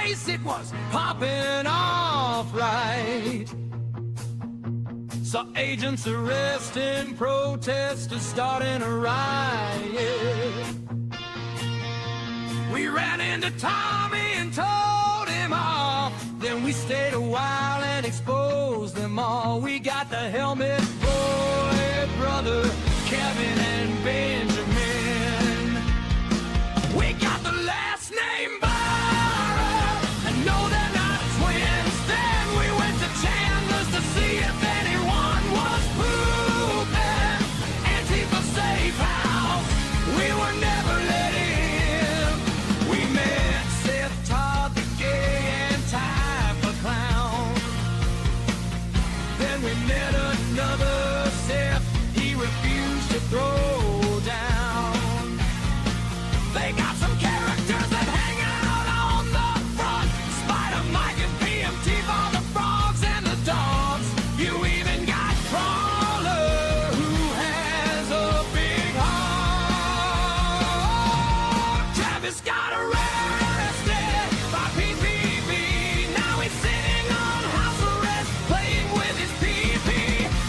ice, it was popping off right. Saw agents arresting protesters, starting a riot. We ran into Tommy and told him off. Then we stayed a while and exposed them all. We got the Helmet Boy, brother Kevin and Benjamin. We got the last name Barra, and no, they're not twins. Then we went to Chandler's to see if anyone was pooping. Antifa safe house, we were never let in. We met Seth Todd, the gay anti-fa clown. Then we met another Seth, he refused to throw down. They got some characters that hang out on the front. Spider Mike and PMT for the frogs and the dogs. You even got Crawler, who has a big heart. Travis got arrested by PPP. Now he's sitting on house arrest, playing with his PP.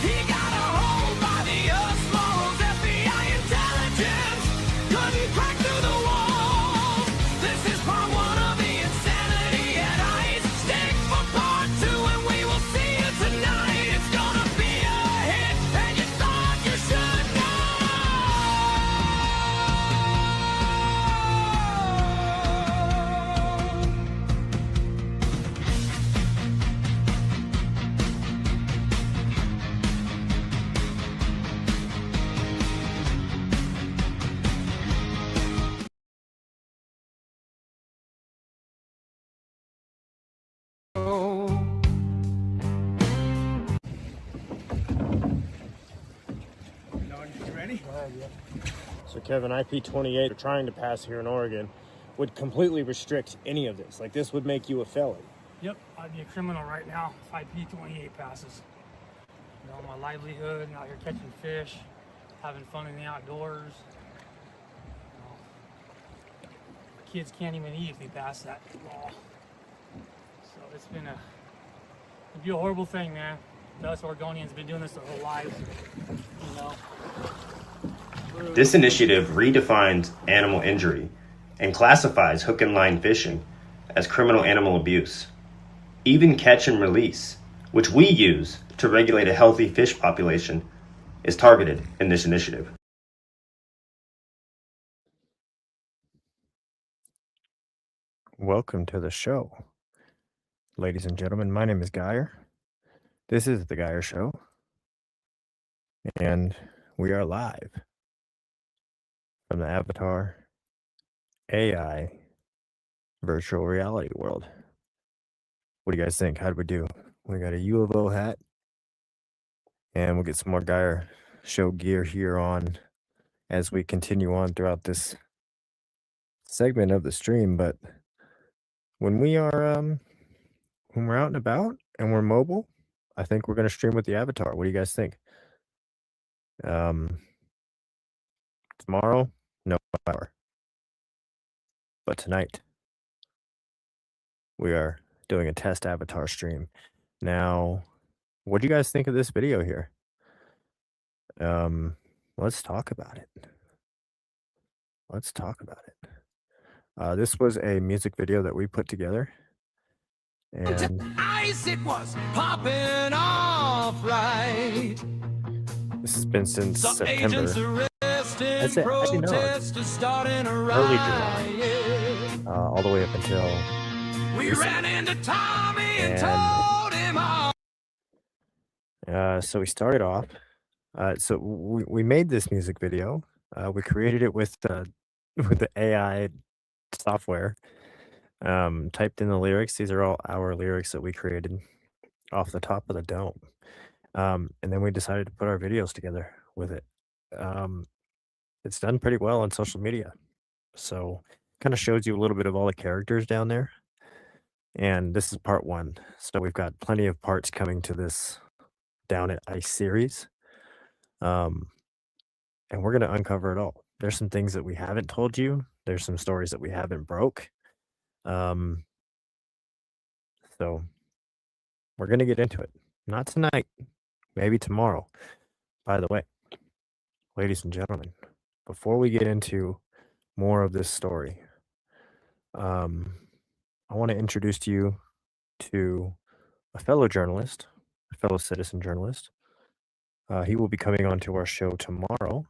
He got a hold by the US Morals FBI intelligence. Couldn't crack through the wall. This is part one of the insanity at ICE. Stick for part two, and we will see you tonight. It's gonna be a hit, and you thought you should know. So Kevin, IP-28 are trying to pass here in Oregon would completely restrict any of this. Like, this would make you a felon. Yep, I'd be a criminal right now if IP-28 passes. You know, my livelihood, out here catching fish, having fun in the outdoors. You know, kids can't even eat if they pass that law. So it'd be a horrible thing, man. Us Oregonians been doing this their whole lives, you know. This initiative redefines animal injury and classifies hook and line fishing as criminal animal abuse. Even catch and release, which we use to regulate a healthy fish population, is targeted in this initiative. Welcome to the show, ladies and gentlemen. My name is Geyer. This is the Geyer Show, and we are live from the Avatar AI virtual reality world. What do you guys think? How did we do? We got a U of O hat, and we'll get some more Geyer Show gear here on as we continue on throughout this segment of the stream. But when we are when we're out and about and we're mobile, I think we're going to stream with the Avatar. What do you guys think? Tomorrow, no power. But tonight, we are doing a test Avatar stream. Now, what do you guys think of this video here? Let's talk about it. Let's talk about it. This was a music video that we put together. And Ice, it was popping off right. this has been since Saw agents September, arresting That's it. Actually, no. protesters, starting a Early riot. all the way up until We ran into Tommy and And- told him off. so we started off. So we made this music video. We created it with the AI software. Typed in the lyrics. These are all our lyrics that we created off the top of the dome. And then we decided to put our videos together with it. It's done pretty well on social media. So kind of shows you a little bit of all the characters down there. And this is part one. So we've got plenty of parts coming to this Down at Ice series. And we're going to uncover it all. There's some things that we haven't told you. There's some stories that we haven't broke. So we're going to get into it. Not tonight, maybe tomorrow. By the way, ladies and gentlemen, before we get into more of this story, I want to introduce you to a fellow journalist, a fellow citizen journalist. He will be coming onto our show tomorrow,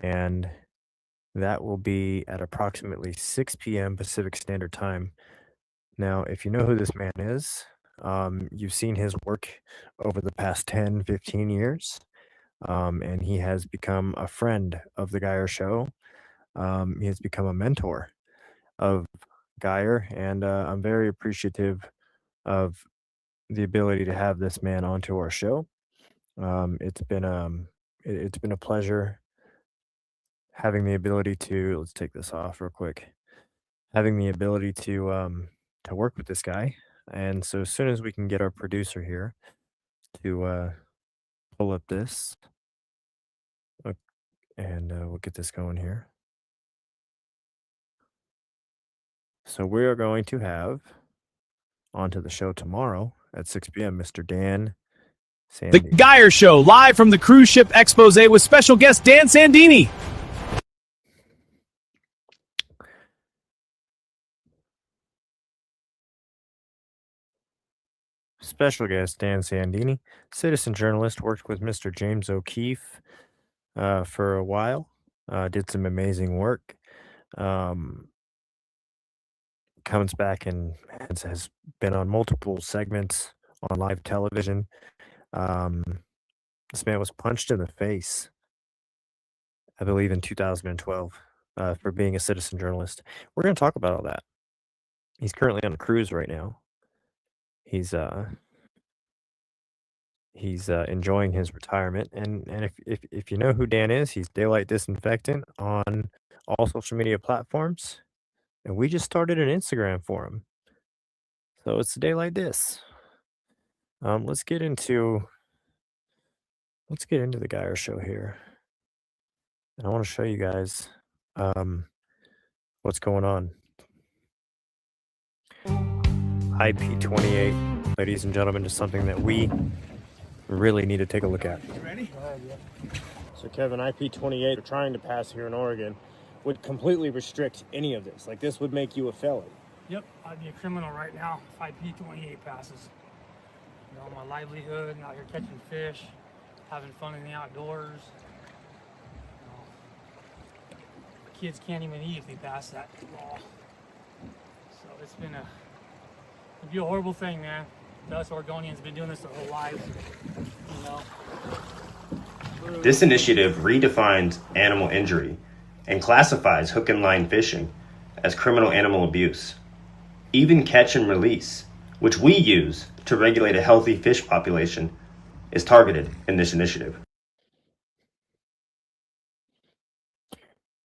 and that will be at approximately 6 p.m. Pacific Standard Time. Now, if you know who this man is, you've seen his work over the past 10, 15 years, and he has become a friend of the Geyer Show. He has become a mentor of Geyer, and I'm very appreciative of the ability to have this man onto our show. It's been a pleasure having the ability to let's take this off real quick. Having the ability to work with this guy, and so as soon as we can get our producer here to pull up this, and we'll get this going here. So we are going to have onto the show tomorrow at 6 p.m. Mr. Dan The Sandini. Geyer Show, live from the cruise ship expose with special guest Dan Sandini. Special guest Dan Sandini, citizen journalist, worked with Mr. James O'Keefe for a while, did some amazing work. Comes back and has been on multiple segments on live television. This man was punched in the face, I believe, in 2012 for being a citizen journalist. We're going to talk about all that. He's currently on a cruise right now. He's enjoying his retirement, and if you know who Dan is, he's Daylight Disinfectant on all social media platforms, and we just started an Instagram for him. So it's a day like this. Let's get into the Geyer Show here, and I want to show you guys what's going on. IP28, ladies and gentlemen, is something that we really need to take a look at. You ready? So Kevin, IP28 are trying to pass here in Oregon would completely restrict any of this. Like, this would make you a felon. Yep, I'd be a criminal right now if IP28 passes. You know, my livelihood, out here catching fish, having fun in the outdoors. You know, kids can't even eat if they pass that law. So it'd be a horrible thing, man. Us Oregonians been doing this our whole lives, you know. This initiative redefines animal injury and classifies hook and line fishing as criminal animal abuse. Even catch and release, which we use to regulate a healthy fish population, is targeted in this initiative.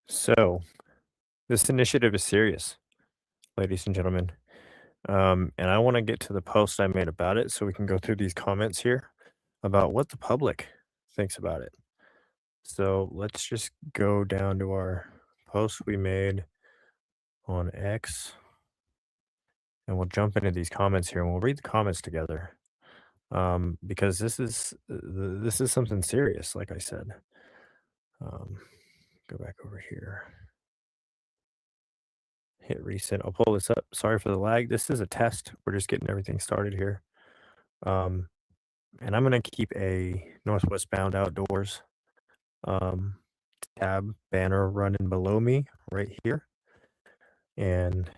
So, this initiative is serious, ladies and gentlemen. And I want to get to the post I made about it so we can go through these comments here about what the public thinks about it. So let's just go down to our post we made on X, and we'll jump into these comments here and we'll read the comments together, because this is something serious, like I said. Go back over here. Hit resend. I'll pull this up. Sorry for the lag. This is a test. We're just getting everything started here. And I'm going to keep a Northwest Bound Outdoors tab banner running below me right here. And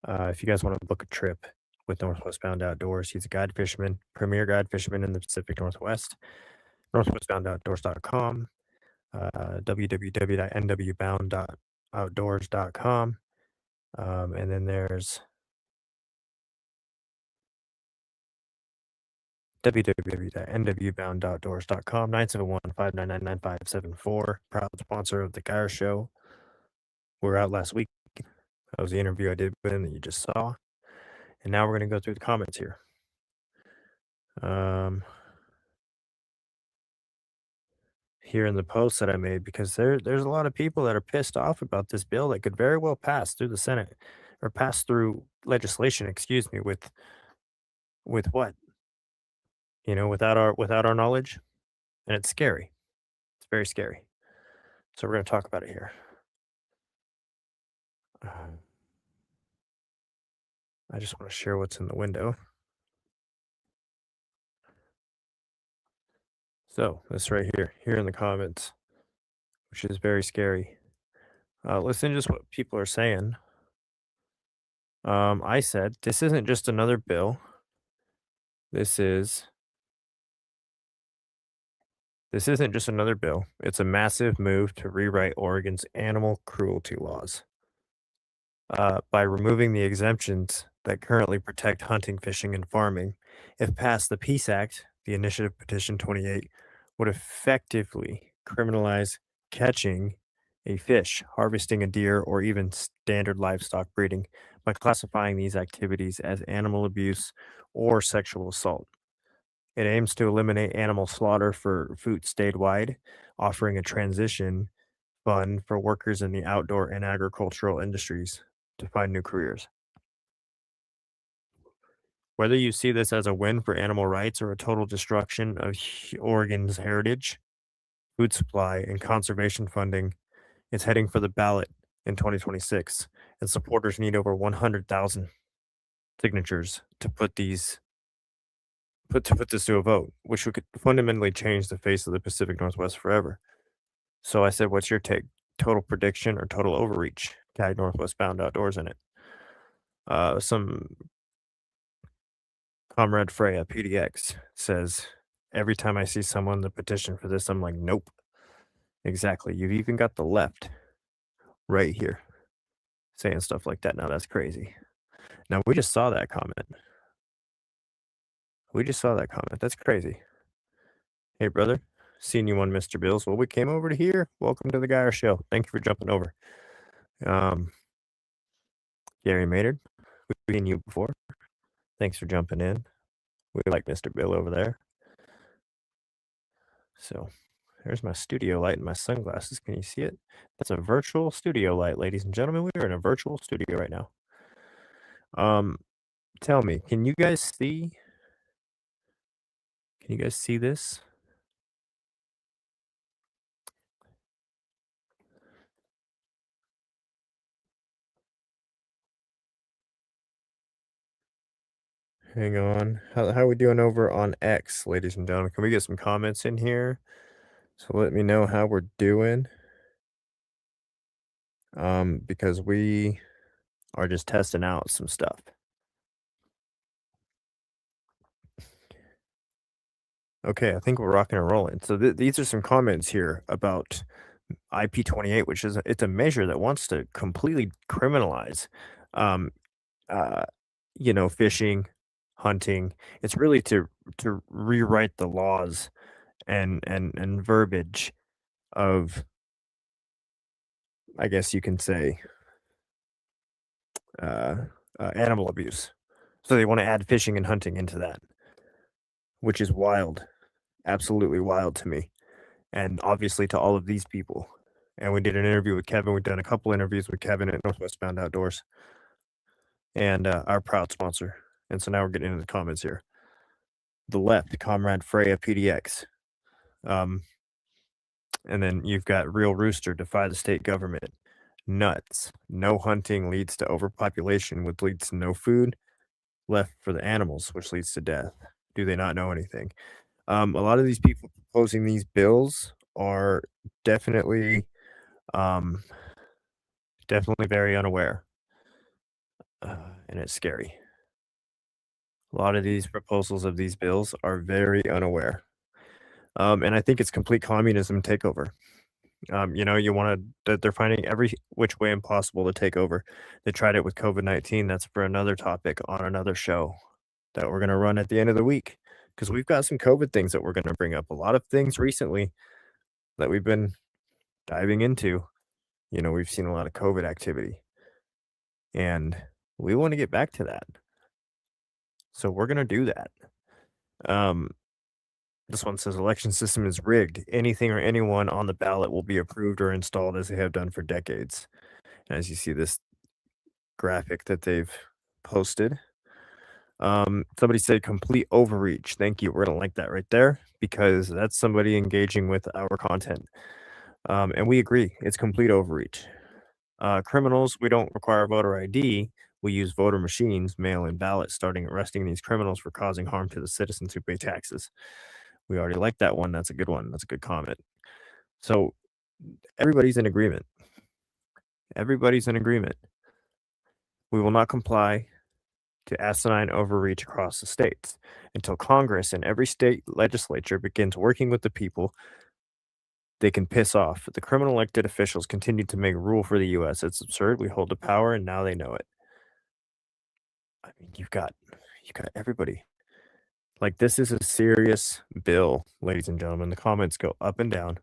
if you guys want to book a trip with Northwest Bound Outdoors, he's a guide fisherman, premier guide fisherman in the Pacific Northwest. NorthwestBoundOutdoors.com, www.nwbound.outdoors.com. And then there's www.nwboundoutdoors.com, 971-599-9574. Proud sponsor of the Geyer Show. We were out last week. That was the interview I did with him that you just saw. And now we're going to go through the comments here. Here in the post that I made, because there's a lot of people that are pissed off about this bill that could very well pass through the Senate, or pass through legislation, with With what? Without our knowledge, and it's scary. It's very scary. So we're going to talk about it here. I just want to share what's in the window. So this right here in the comments, which is very scary. Listen to just what people are saying. I said, this isn't just another bill. This isn't just another bill. It's a massive move to rewrite Oregon's animal cruelty laws. By removing the exemptions that currently protect hunting, fishing, and farming, if passed, the Peace Act, the Initiative Petition 28, would effectively criminalize catching a fish, harvesting a deer, or even standard livestock breeding by classifying these activities as animal abuse or sexual assault. It aims to eliminate animal slaughter for food statewide, offering a transition fund for workers in the outdoor and agricultural industries to find new careers. Whether you see this as a win for animal rights or a total destruction of Oregon's heritage, food supply, and conservation funding, it's heading for the ballot in 2026, and supporters need over 100,000 signatures to put this to a vote, which could fundamentally change the face of the Pacific Northwest forever. So I said, what's your take? Total prediction or total overreach? Tag Northwest Bound Outdoors in it. Some Comrade Freya, PDX, says, every time I see someone the petition for this, I'm like, nope. Exactly. You've even got the left right here saying stuff like that. Now that's crazy. Now we just saw that comment. That's crazy. Hey, brother. Seen you on Mr. Bills. Well, we came over to here. Welcome to the Geyer Show. Thank you for jumping over. Gary Maynard, we've seen you before. Thanks for jumping in. We like Mr. Bill over there. So there's my studio light and my sunglasses. Can you see it? That's a virtual studio light, ladies and gentlemen. We are in a virtual studio right now. Tell me, can you guys see? Can you guys see this? Hang on. How are we doing over on X, ladies and gentlemen? Can we get some comments in here? So let me know how we're doing. Because we are just testing out some stuff. Okay, I think we're rocking and rolling. So these are some comments here about IP28, which is it's a measure that wants to completely criminalize, fishing, hunting. It's really to rewrite the laws and verbiage of, I guess you can say, animal abuse. So they want to add fishing and hunting into that, which is wild, absolutely wild to me, and obviously to all of these people. And we did an interview with Kevin. We've done a couple interviews with Kevin at Northwest Bound Outdoors, and our proud sponsor. And so now we're getting into the comments here. The left, Comrade Freya, PDX. And then you've got Real Rooster, defy the state government. Nuts. No hunting leads to overpopulation, which leads to no food left for the animals, which leads to death. Do they not know anything? A lot of these people proposing these bills are definitely very unaware. And it's scary. A lot of these proposals of these bills are very unaware. And I think it's complete communism takeover. They're finding every which way impossible to take over. They tried it with COVID-19. That's for another topic on another show that we're going to run at the end of the week, because we've got some COVID things that we're going to bring up. A lot of things recently that we've been diving into. We've seen a lot of COVID activity, and we want to get back to that. So we're going to do that. This one says election system is rigged. Anything or anyone on the ballot will be approved or installed as they have done for decades. And as you see this graphic that they've posted, Somebody said complete overreach. Thank you. We're gonna like that right there because that's somebody engaging with our content. And we agree, it's complete overreach. Criminals, we don't require voter ID. We use voter machines, mail-in ballots, starting arresting these criminals for causing harm to the citizens who pay taxes. We already like that one. That's a good one. That's a good comment. So everybody's in agreement. Everybody's in agreement. We will not comply to asinine overreach across the states until Congress and every state legislature begins working with the people. They can piss off. The criminal elected officials continue to make rule for the U.S. It's absurd. We hold the power, and now they know it. I mean, you got everybody. Like, this is a serious bill, ladies and gentlemen. The comments go up and down,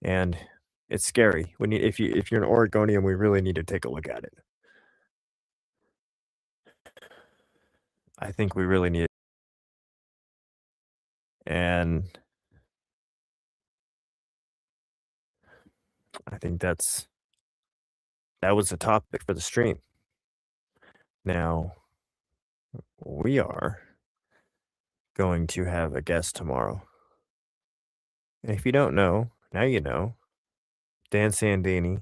and it's scary. We need, if you're an Oregonian, we really need to take a look at it. I think we really need it. And I think that was the topic for the stream. Now, we are going to have a guest tomorrow. And if you don't know, now you know. Dan Sandini.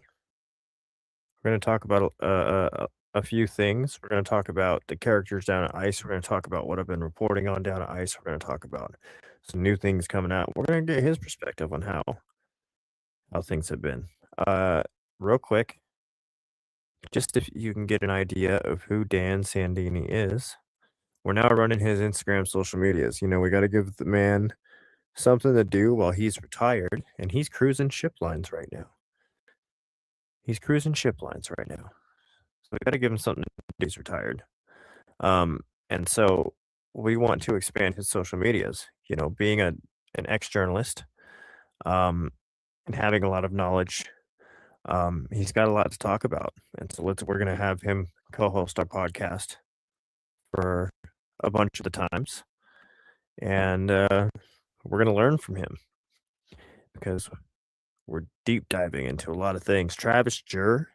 We're going to talk about a few things. We're going to talk about the characters down at ICE. We're going to talk about what I've been reporting on down at ICE. We're going to talk about some new things coming out. We're going to get his perspective on how things have been. Real quick, just if you can get an idea of who Dan Sandini is, we're now running his Instagram social medias. You know, we got to give the man something to do while he's retired, and he's cruising ship lines right now. So we got to give him something to do. He's retired. And so we want to expand his social medias, you know, being an ex-journalist, and having a lot of knowledge. He's got a lot to talk about. And so we're going to have him co-host our podcast for a bunch of the times. And we're going to learn from him because we're deep diving into a lot of things. Travis Jur,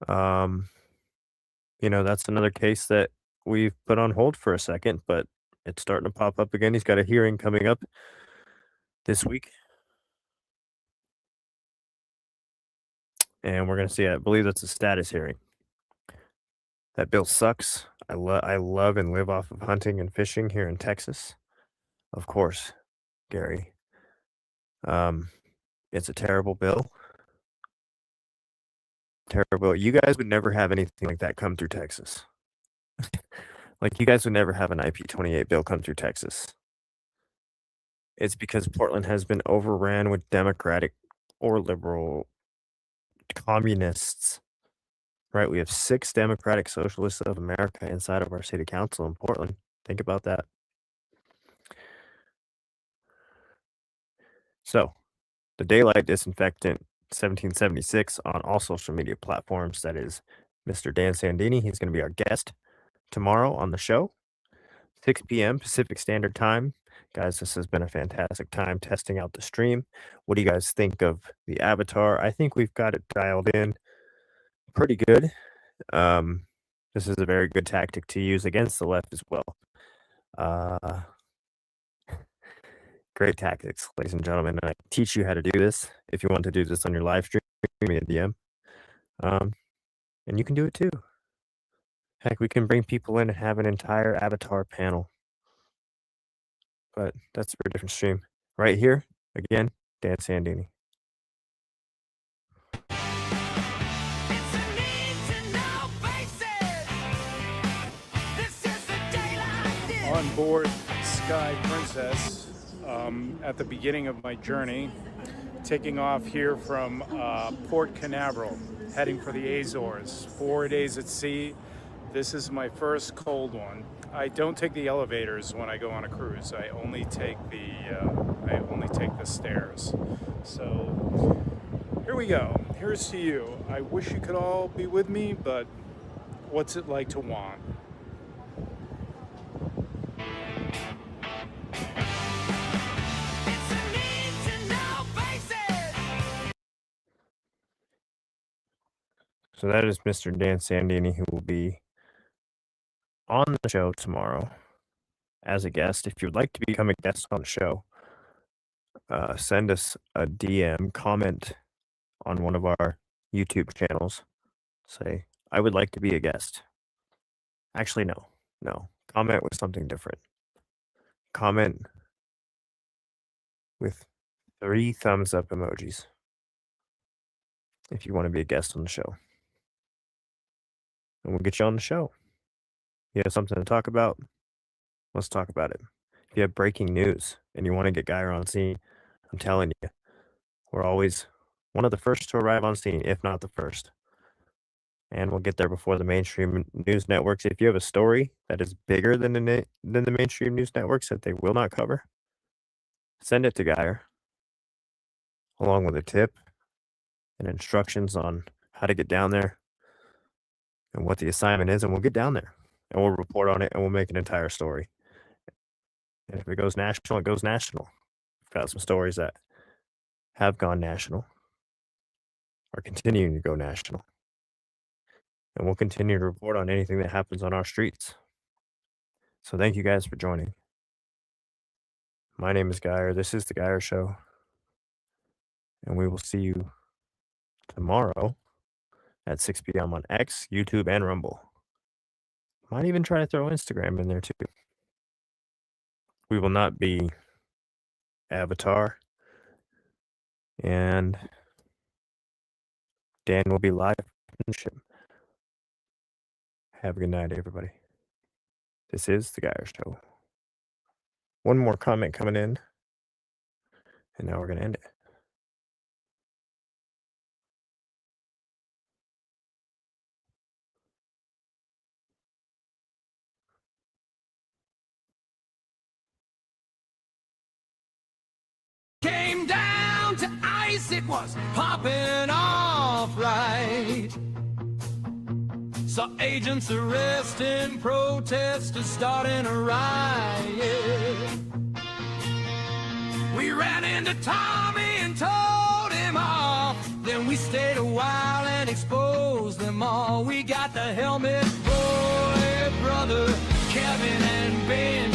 you know, that's another case that we've put on hold for a second, but it's starting to pop up again. He's got a hearing coming up this week. And we're going to see, I believe that's a status hearing. That bill sucks. I love and live off of hunting and fishing here in Texas. Of course, Gary. It's a terrible bill. Terrible. You guys would never have anything like that come through Texas. Like, you guys would never have an IP28 bill come through Texas. It's because Portland has been overran with Democratic or liberal communists, right? We have 6 Democratic Socialists of America inside of our city council in Portland. Think about that. So, the Daylight Disinfectant 1776 on all social media platforms. That is Mr. Dan Sandini. He's going to be our guest tomorrow on the show, 6 p.m. Pacific Standard Time. Guys, this has been a fantastic time testing out the stream. What do you guys think of the avatar? I think we've got it dialed in pretty good. This is a very good tactic to use against the left as well. Great tactics, ladies and gentlemen. And I teach you how to do this. If you want to do this on your live stream, give me a DM. And you can do it too. Heck, we can bring people in and have an entire avatar panel. But that's for a different stream. Right here, again, Dan Sandini. It's a need-to-know basis. This is the Daylight District. On board Sky Princess at the beginning of my journey, taking off here from Port Canaveral, heading for the Azores. 4 days at sea. This is my first cold one. I don't take the elevators when I go on a cruise. I only take the stairs. So here we go. Here's to you. I wish you could all be with me, but what's it like to want? It's a need-to-know basis. So that is Mr. Dan Sandini, who will be on the show tomorrow as a guest. If you'd like to become a guest on the show, send us a DM, comment on one of our YouTube channels. Say, I would like to be a guest. Actually, no. Comment with something different. Comment with 3 thumbs up emojis if you want to be a guest on the show. And we'll get you on the show. You have something to talk about? Let's talk about it. If you have breaking news and you want to get Geyer on scene, I'm telling you, we're always one of the first to arrive on scene, if not the first. And we'll get there before the mainstream news networks. If you have a story that is bigger than the mainstream news networks that they will not cover, send it to Geyer, along with a tip and instructions on how to get down there and what the assignment is, and we'll get down there and we'll report on it and we'll make an entire story. And if it goes national, it goes national. We've got some stories that have gone national, are continuing to go national. And we'll continue to report on anything that happens on our streets. So thank you guys for joining. My name is Geyer. This is The Geyer Show. And we will see you tomorrow at 6 p.m. on X, YouTube, and Rumble. Might even try to throw Instagram in there too. We will not be Avatar. And Dan will be live in the ship. Have a good night, everybody. This is The Geyer Show. One more comment coming in, and now we're going to end it. Came down to ice, it was popping off right. Saw agents arresting protesters, starting a riot. We ran into Tommy and told him off. Then we stayed a while and exposed them all. We got the Helmet Boy, brother Kevin and Ben.